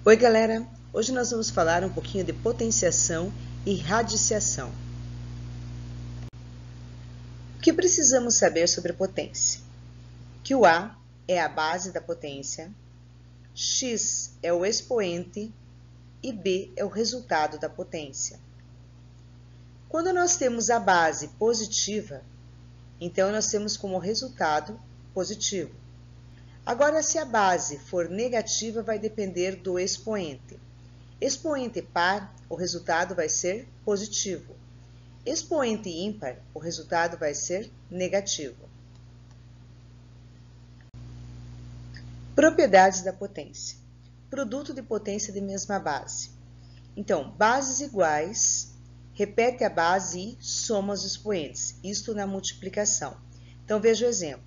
Oi, galera! Hoje nós vamos falar um pouquinho de potenciação e radiciação. O que precisamos saber sobre potência? Que o A é a base da potência, X é o expoente e B é o resultado da potência. Quando nós temos a base positiva, então nós temos como resultado positivo. Agora, se a base for negativa, vai depender do expoente. Expoente par, o resultado vai ser positivo. Expoente ímpar, o resultado vai ser negativo. Propriedades da potência. Produto de potência de mesma base. Então, bases iguais, repete a base e soma os expoentes. Isto na multiplicação. Então, veja o exemplo.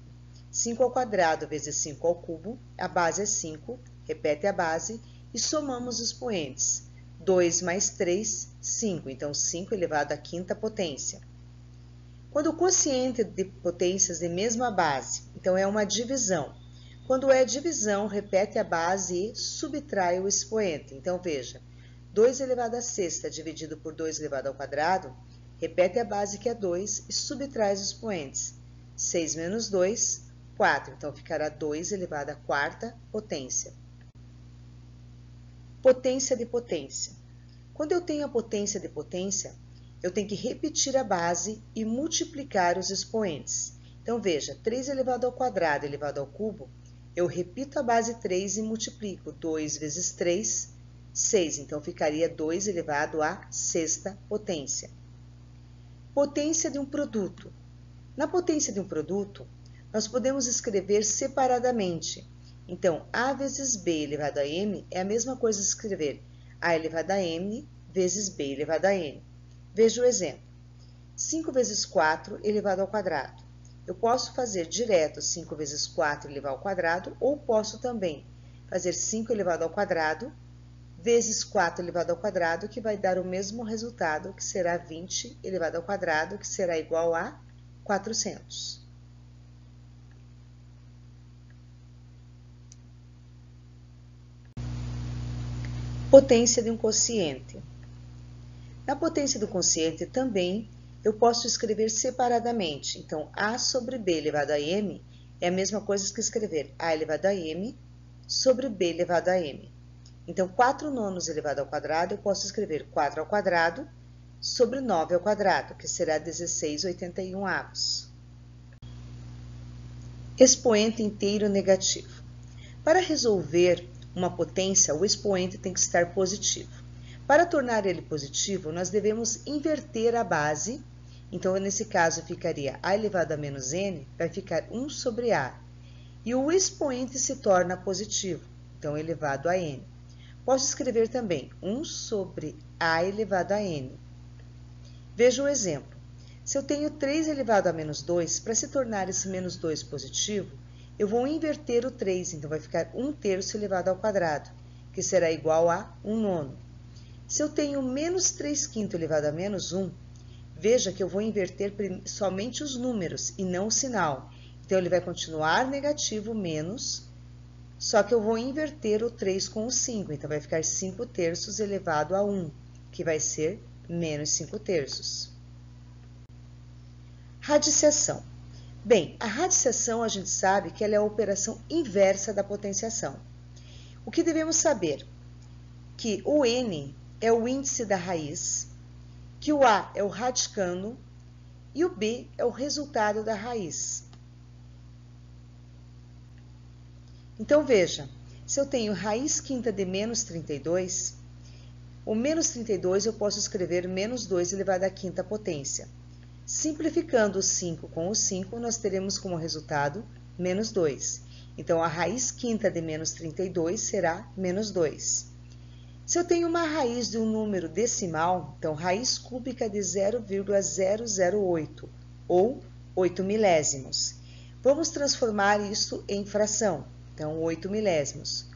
5 ao quadrado vezes 5 ao cubo, a base é 5, repete a base e somamos os expoentes. 2 mais 3, 5. Então, 5 elevado à quinta potência. Quando o quociente de potências de mesma base, então é uma divisão. Quando é divisão, repete a base e subtrai o expoente. Então, veja, 2 elevado à sexta dividido por 2 elevado ao quadrado, repete a base que é 2 e subtrai os expoentes. 6 menos 2, 4. Então, ficará 2 elevado à quarta potência. Potência de potência. Quando eu tenho a potência de potência, eu tenho que repetir a base e multiplicar os expoentes. Então, veja, 3 elevado ao quadrado elevado ao cubo, eu repito a base 3 e multiplico. 2 vezes 3, 6. Então, ficaria 2 elevado à sexta potência. Potência de um produto. Na potência de um produto, nós podemos escrever separadamente. Então, A vezes B elevado a M é a mesma coisa que escrever A elevado a M vezes B elevado a N. Veja o exemplo. 5 vezes 4 elevado ao quadrado. Eu posso fazer direto 5 vezes 4 elevado ao quadrado, ou posso também fazer 5 elevado ao quadrado vezes 4 elevado ao quadrado, que vai dar o mesmo resultado, que será 20 elevado ao quadrado, que será igual a 400. Potência de um quociente. Na potência do quociente também eu posso escrever separadamente. Então, A sobre B elevado a M é a mesma coisa que escrever A elevado a M sobre B elevado a M. Então, 4 nonos elevado ao quadrado, eu posso escrever 4 ao quadrado sobre 9 ao quadrado, que será 16/81. Expoente inteiro negativo. Para resolver uma potência, o expoente tem que estar positivo. Para tornar ele positivo, nós devemos inverter a base. Então, nesse caso, ficaria A elevado a menos N, vai ficar 1 sobre A. E o expoente se torna positivo, então elevado a N. Posso escrever também 1 sobre A elevado a N. Veja o exemplo. Se eu tenho 3 elevado a menos 2, para se tornar esse menos 2 positivo, eu vou inverter o 3, então vai ficar 1/3 elevado ao quadrado, que será igual a 1 nono. Se eu tenho menos 3/5 elevado a menos 1, veja que eu vou inverter somente os números e não o sinal. Então, ele vai continuar negativo, menos, só que eu vou inverter o 3 com o 5, então vai ficar 5/3 elevado a 1, que vai ser menos 5/3. Radiciação. Bem, a radiciação a gente sabe que ela é a operação inversa da potenciação. O que devemos saber? Que o N é o índice da raiz, que o A é o radicando e o B é o resultado da raiz. Então, veja, se eu tenho raiz quinta de menos 32, o menos 32 eu posso escrever menos 2 elevado à quinta potência. Simplificando o 5 com o 5, nós teremos como resultado menos 2. Então, a raiz quinta de menos 32 será menos 2. Se eu tenho uma raiz de um número decimal, então, raiz cúbica de 0,008, ou 8 milésimos. Vamos transformar isso em fração, então, 8 milésimos.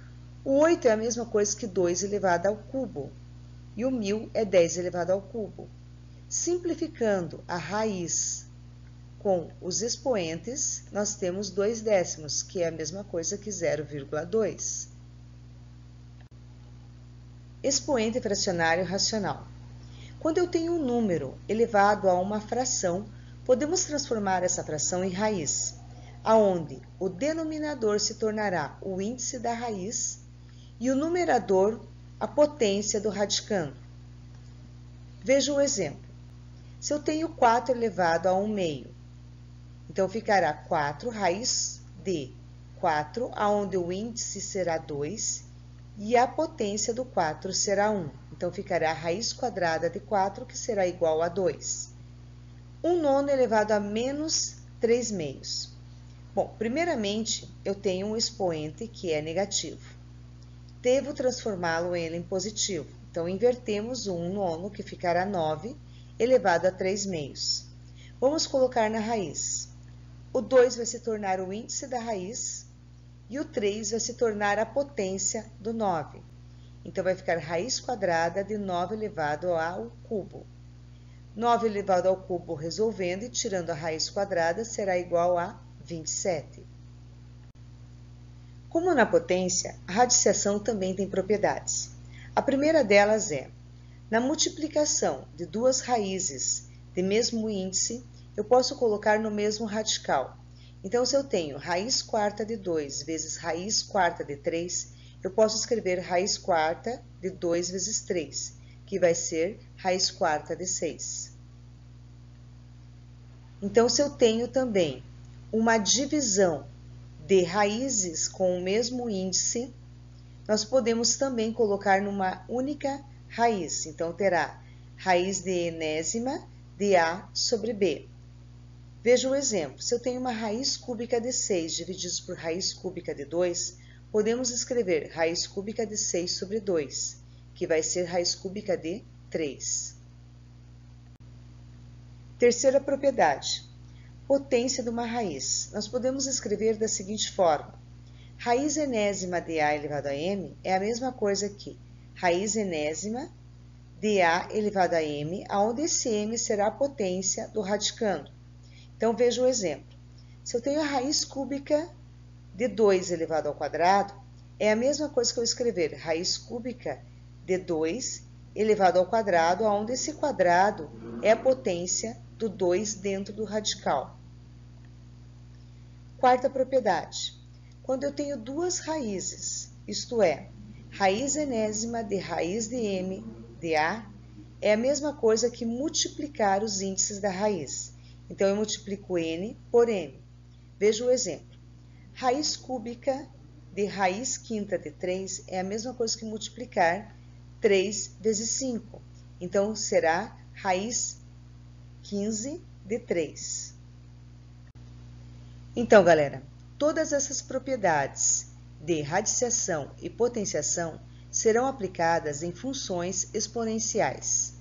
O 8 é a mesma coisa que 2 elevado ao cubo, e o 1000 é 10 elevado ao cubo. Simplificando a raiz com os expoentes, nós temos 2 décimos, que é a mesma coisa que 0,2. Expoente fracionário racional. Quando eu tenho um número elevado a uma fração, podemos transformar essa fração em raiz, aonde o denominador se tornará o índice da raiz e o numerador a potência do radicando. Veja o exemplo. Se eu tenho 4 elevado a 1 meio, então ficará 4 raiz de 4, onde o índice será 2 e a potência do 4 será 1. Então, ficará a raiz quadrada de 4, que será igual a 2. 1 nono elevado a menos 3 meios. Bom, primeiramente, eu tenho um expoente que é negativo. Devo transformá-lo em positivo. Então, invertemos o 1 nono, que ficará 9, elevado a 3 meios. Vamos colocar na raiz. O 2 vai se tornar o índice da raiz e o 3 vai se tornar a potência do 9. Então, vai ficar raiz quadrada de 9 elevado ao cubo. 9 elevado ao cubo resolvendo e tirando a raiz quadrada será igual a 27. Como na potência, a radiciação também tem propriedades. A primeira delas é, na multiplicação de duas raízes de mesmo índice, eu posso colocar no mesmo radical. Então, se eu tenho raiz quarta de 2 vezes raiz quarta de 3, eu posso escrever raiz quarta de 2 vezes 3, que vai ser raiz quarta de 6. Então, se eu tenho também uma divisão de raízes com o mesmo índice, nós podemos também colocar numa única raiz. Então, terá raiz de enésima de A sobre B. Veja o exemplo. Se eu tenho uma raiz cúbica de 6 divididos por raiz cúbica de 2, podemos escrever raiz cúbica de 6 sobre 2, que vai ser raiz cúbica de 3. Terceira propriedade, potência de uma raiz. Nós podemos escrever da seguinte forma. Raiz enésima de A elevado a M é a mesma coisa que raiz enésima de A elevado a M, onde esse M será a potência do radicando. Então, veja o exemplo. Se eu tenho a raiz cúbica de 2 elevado ao quadrado, é a mesma coisa que eu escrever raiz cúbica de 2 elevado ao quadrado, onde esse quadrado é a potência do 2 dentro do radical. Quarta propriedade. Quando eu tenho duas raízes, isto é, raiz enésima de raiz de M de A, é a mesma coisa que multiplicar os índices da raiz. Então, eu multiplico N por M. Veja o exemplo. Raiz cúbica de raiz quinta de 3 é a mesma coisa que multiplicar 3 vezes 5. Então, será raiz 15 de 3. Então, galera, todas essas propriedades de radiciação e potenciação serão aplicadas em funções exponenciais.